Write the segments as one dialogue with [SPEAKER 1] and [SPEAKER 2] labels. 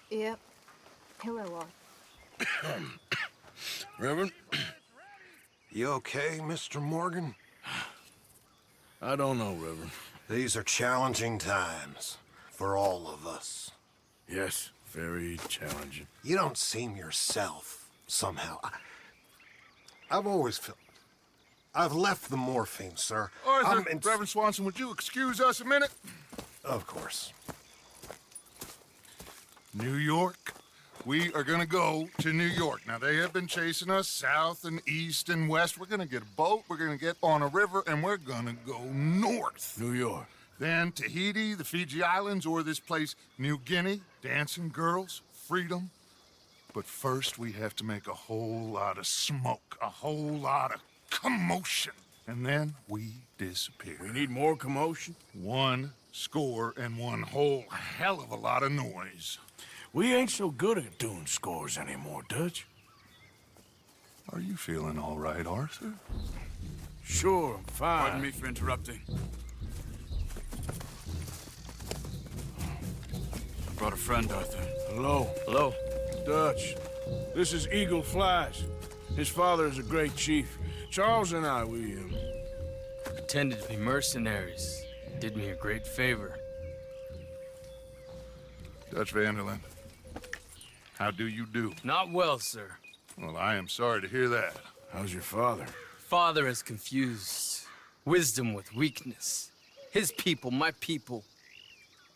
[SPEAKER 1] Yep. Here I was.
[SPEAKER 2] Reverend?
[SPEAKER 3] You okay, Mr. Morgan?
[SPEAKER 2] I don't know, Reverend.
[SPEAKER 3] These are challenging times for all of us.
[SPEAKER 2] Yes, very challenging.
[SPEAKER 3] You don't seem yourself, somehow. I've always felt... I've left the morphine, sir.
[SPEAKER 4] Arthur, Reverend Swanson, would you excuse us a minute?
[SPEAKER 3] Of course.
[SPEAKER 4] New York. We are gonna go to New York. Now, they have been chasing us south and east and west. We're gonna get a boat, we're gonna get on a river, and we're gonna go north.
[SPEAKER 2] New York.
[SPEAKER 4] Then Tahiti, the Fiji Islands, or this place, New Guinea, dancing girls, freedom. But first, we have to make a whole lot of smoke, a whole lot of commotion. And then we disappear.
[SPEAKER 2] We need more commotion?
[SPEAKER 4] 1 score and 1 whole hell of a lot of noise.
[SPEAKER 2] We ain't so good at doing scores anymore, Dutch.
[SPEAKER 4] Are you feeling all right, Arthur?
[SPEAKER 2] Sure, I'm fine.
[SPEAKER 5] Pardon me for interrupting. I brought a friend, Arthur.
[SPEAKER 2] Hello.
[SPEAKER 5] Hello.
[SPEAKER 2] Dutch. This is Eagle Flies. His father is a great chief. Charles and I, we
[SPEAKER 5] Pretended to be mercenaries. Did me a great favor.
[SPEAKER 4] Dutch Vanderlyn, how do you do?
[SPEAKER 5] Not well, sir.
[SPEAKER 4] Well, I am sorry to hear that.
[SPEAKER 2] How's your father?
[SPEAKER 5] Father has confused wisdom with weakness. His people, my people.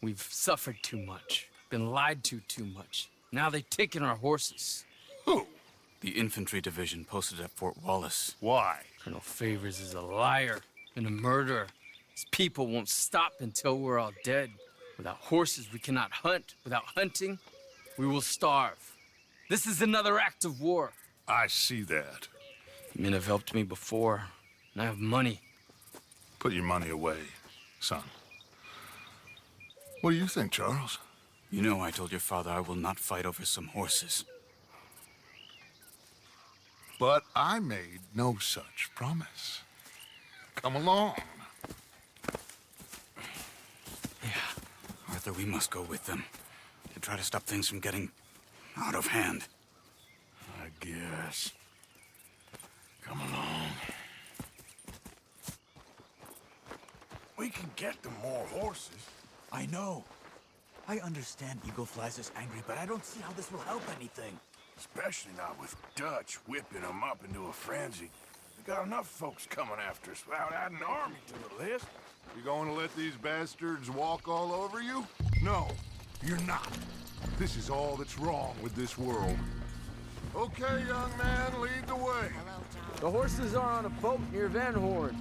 [SPEAKER 5] We've suffered too much. Been lied to too much. Now they've taken our horses.
[SPEAKER 4] Who?
[SPEAKER 5] The infantry division posted at Fort Wallace.
[SPEAKER 4] Why?
[SPEAKER 5] Colonel Favors is a liar and a murderer. His people won't stop until we're all dead. Without horses, we cannot hunt. Without hunting, we will starve. This is another act of war.
[SPEAKER 4] I see that.
[SPEAKER 5] Men have helped me before, and I have money.
[SPEAKER 4] Put your money away, son. What do you think, Charles?
[SPEAKER 5] You know I told your father I will not fight over some horses.
[SPEAKER 4] But I made no such promise. Come along.
[SPEAKER 5] Yeah, Arthur, we must go with them to try to stop things from getting out of hand.
[SPEAKER 2] I guess. Come along. We can get them more horses.
[SPEAKER 6] I know. I understand Eagle Flies is angry, but I don't see how this will help anything.
[SPEAKER 2] Especially not with Dutch whipping them up into a frenzy. We got enough folks coming after us without adding an army to the list.
[SPEAKER 4] You going to let these bastards walk all over you? No, you're not. This is all that's wrong with this world. Okay, young man, lead the way.
[SPEAKER 7] The horses are on a boat near Van Horn.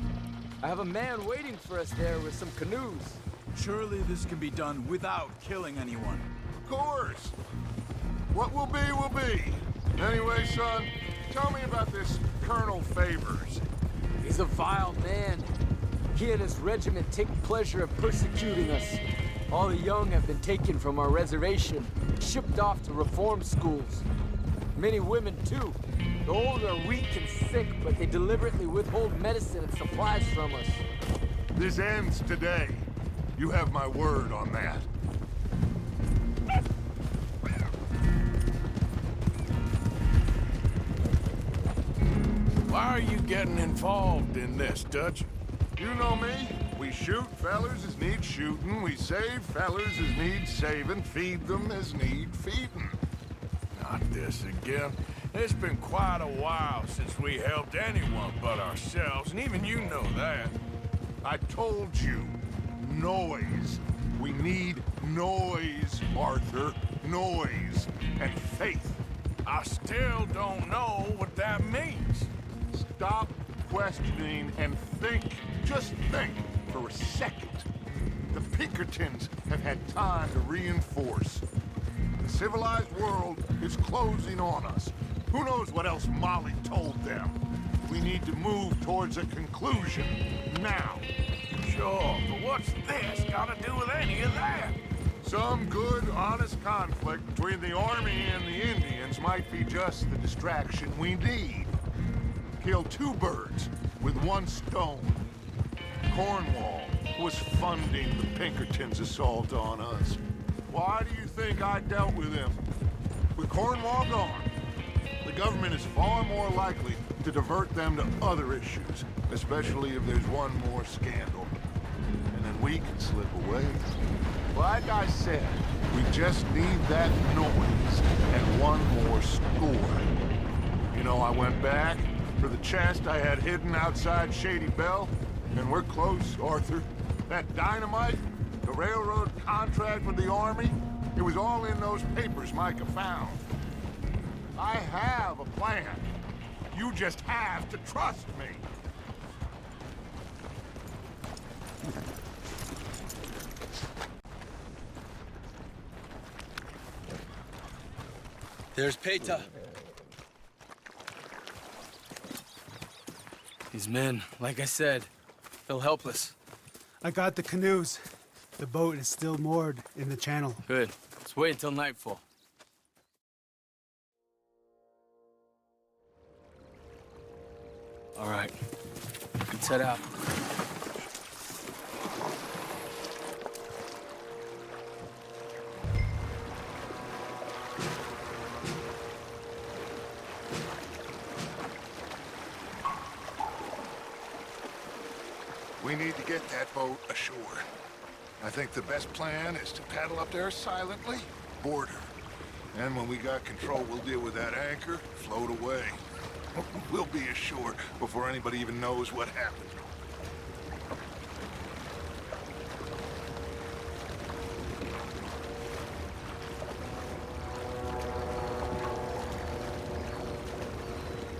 [SPEAKER 7] I have a man waiting for us there with some canoes.
[SPEAKER 6] Surely this can be done without killing anyone.
[SPEAKER 4] Of course. What will be, will be. Anyway, son, tell me about this Colonel Favors.
[SPEAKER 7] He's a vile man. He and his regiment take pleasure in persecuting us. All the young have been taken from our reservation, shipped off to reform schools. Many women, too. The old are weak and sick, but they deliberately withhold medicine and supplies from us.
[SPEAKER 4] This ends today. You have my word on that.
[SPEAKER 2] Why are you getting involved in this, Dutch?
[SPEAKER 4] You know me. We shoot fellers as need shooting. We save fellers as need saving. Feed them as need feeding.
[SPEAKER 2] Not this again. It's been quite a while since we helped anyone but ourselves, and even you know that.
[SPEAKER 4] I told you. Noise. We need noise, Arthur. Noise. And faith.
[SPEAKER 2] I still don't know what that means.
[SPEAKER 4] Stop questioning and think. Just think for a second. The Pinkertons have had time to reinforce. The civilized world is closing on us. Who knows what else Molly told them? We need to move towards a conclusion now.
[SPEAKER 2] Sure, but what's this got to do with any of that?
[SPEAKER 4] Some good, honest conflict between the army and the Indians might be just the distraction we need. Kill 2 birds with 1 stone. Cornwall was funding the Pinkertons' assault on us. Why do you think I dealt with him? With Cornwall gone, the government is far more likely to divert them to other issues, especially if there's one more scandal. And then we can slip away. Like I said, we just need that noise and one more score. You know, I went back for the chest I had hidden outside Shady Belle, and we're close, Arthur. That dynamite, the railroad contract with the Army, it was all in those papers Micah found. I have a plan. You just have to trust me.
[SPEAKER 5] There's Peta. These men, like I said, feel helpless.
[SPEAKER 8] I got the canoes. The boat is still moored in the channel.
[SPEAKER 5] Good. Let's wait until nightfall. All right. Let's head out.
[SPEAKER 4] We need to get that boat ashore. I think the best plan is to paddle up there silently, board her. And when we got control, we'll deal with that anchor, float away. We'll be ashore before anybody even knows what happened.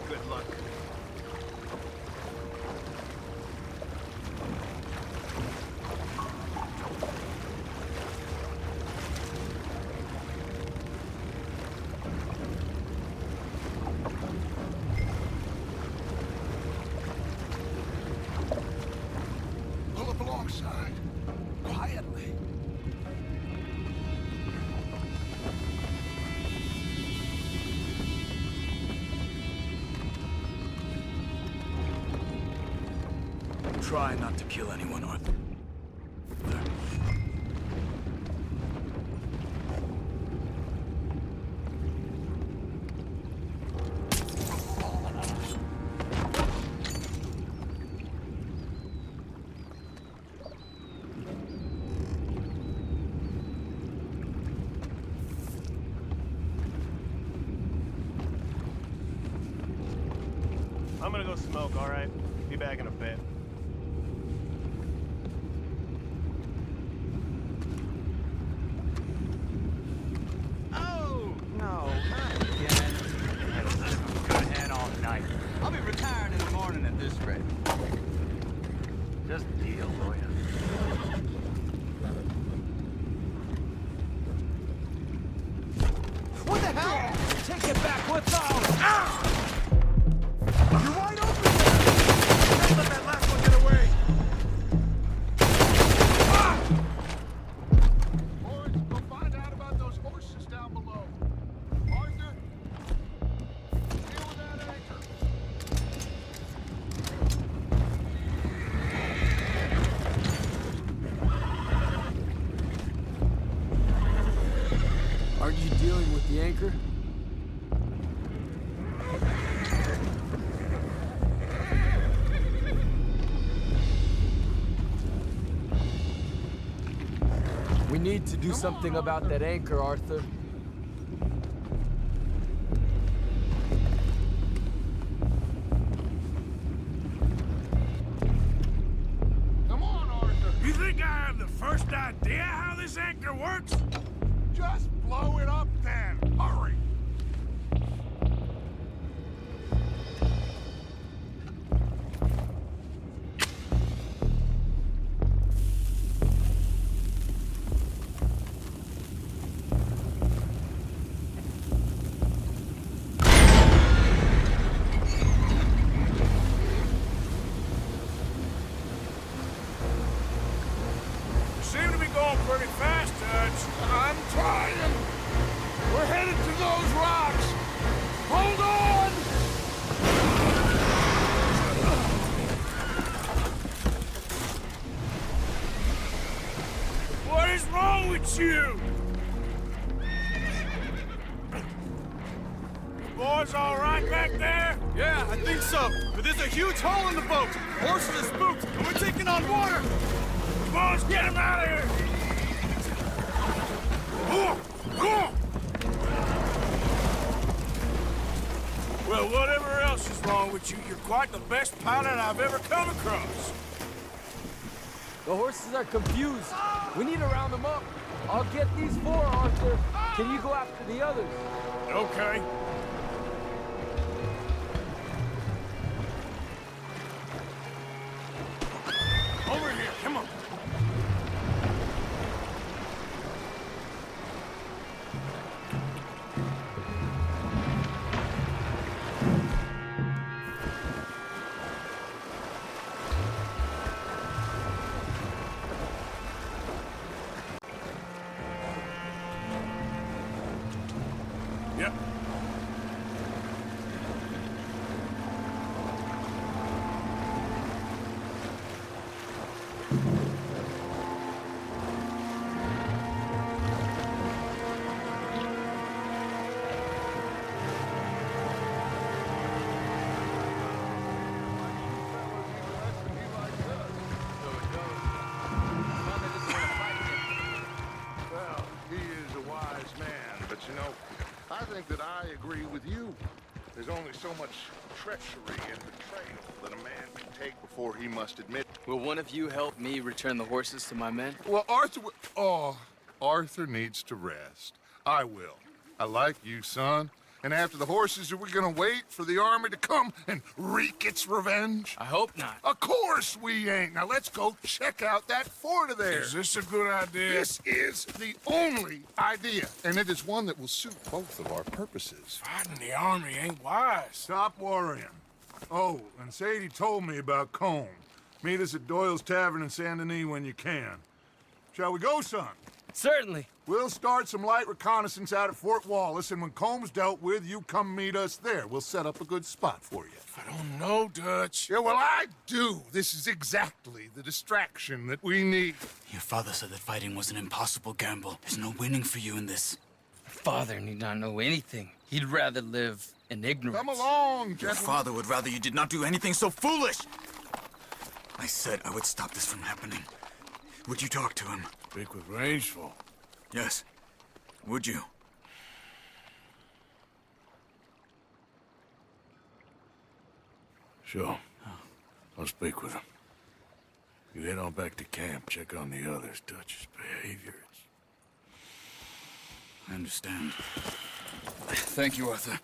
[SPEAKER 4] Good luck. Pull up alongside. Quietly.
[SPEAKER 6] Try not to kill anyone, Arthur.
[SPEAKER 9] I'm gonna go smoke, all right? Be back in a bit.
[SPEAKER 6] Oh, no, not again. Had a good head all night. I'll be retired in the morning at this rate. Just deal, lawyer. What the hell? Take it back, what's all? You're wide open there! Don't let that last one get away!
[SPEAKER 4] Boys, go find out about those horses down below. Arthur, deal with that anchor.
[SPEAKER 7] Aren't you dealing with the anchor? We need to do something about that anchor, Arthur.
[SPEAKER 4] Come on, Arthur.
[SPEAKER 2] You think I have the first idea how this anchor works?
[SPEAKER 4] Just blow it up then. Hurry.
[SPEAKER 2] You seem to be going pretty fast, Dutch.
[SPEAKER 4] I'm trying. We're headed to those rocks. Hold on!
[SPEAKER 2] What is wrong with you? boys all right back there?
[SPEAKER 10] Yeah, I think so. But there's a huge hole in the boat. Horses are spooked, and we're taking on water.
[SPEAKER 2] Come on, let's get him out of here! Well, whatever else is wrong with you, you're quite the best pilot I've ever come across.
[SPEAKER 7] The horses are confused. We need to round them up. I'll get these four, Arthur. Can you go after the others?
[SPEAKER 2] Okay. Over here, come on. Yep.
[SPEAKER 4] Well, he is a wise man, but you know, I think that I agree with you. There's only so much treachery and betrayal that a man can take before he must admit.
[SPEAKER 5] Will one of you help me return the horses to my men?
[SPEAKER 4] Well, Arthur needs to rest. I will. I like you, son. And after the horses, are we gonna wait for the army to come and wreak its revenge?
[SPEAKER 5] I hope not.
[SPEAKER 4] Of course we ain't. Now let's go check out that fort of theirs.
[SPEAKER 2] Is this a good idea?
[SPEAKER 4] This is the only idea, and it is one that will suit both of our purposes.
[SPEAKER 2] Fighting the army ain't wise.
[SPEAKER 4] Stop worrying. Oh, and Sadie told me about Combe. Meet us at Doyle's Tavern in Saint Denis when you can. Shall we go, son?
[SPEAKER 5] Certainly.
[SPEAKER 4] We'll start some light reconnaissance out at Fort Wallace, and when Combs dealt with, you come meet us there. We'll set up a good spot for you.
[SPEAKER 2] I don't know, Dutch.
[SPEAKER 4] Yeah, well, I do. This is exactly the distraction that we need.
[SPEAKER 10] Your father said that fighting was an impossible gamble. There's no winning for you in this.
[SPEAKER 5] Father need not know anything. He'd rather live in ignorance.
[SPEAKER 4] Come along,
[SPEAKER 10] Your
[SPEAKER 4] gentlemen.
[SPEAKER 10] father would rather you did not do anything so foolish. I said I would stop this from happening. Would you talk to him?
[SPEAKER 2] Speak with Rangeful.
[SPEAKER 10] Yes. Would you?
[SPEAKER 2] Sure. I'll speak with him. You head on back to camp, check on the others. Dutch's behavior.
[SPEAKER 10] I understand. Thank you, Arthur.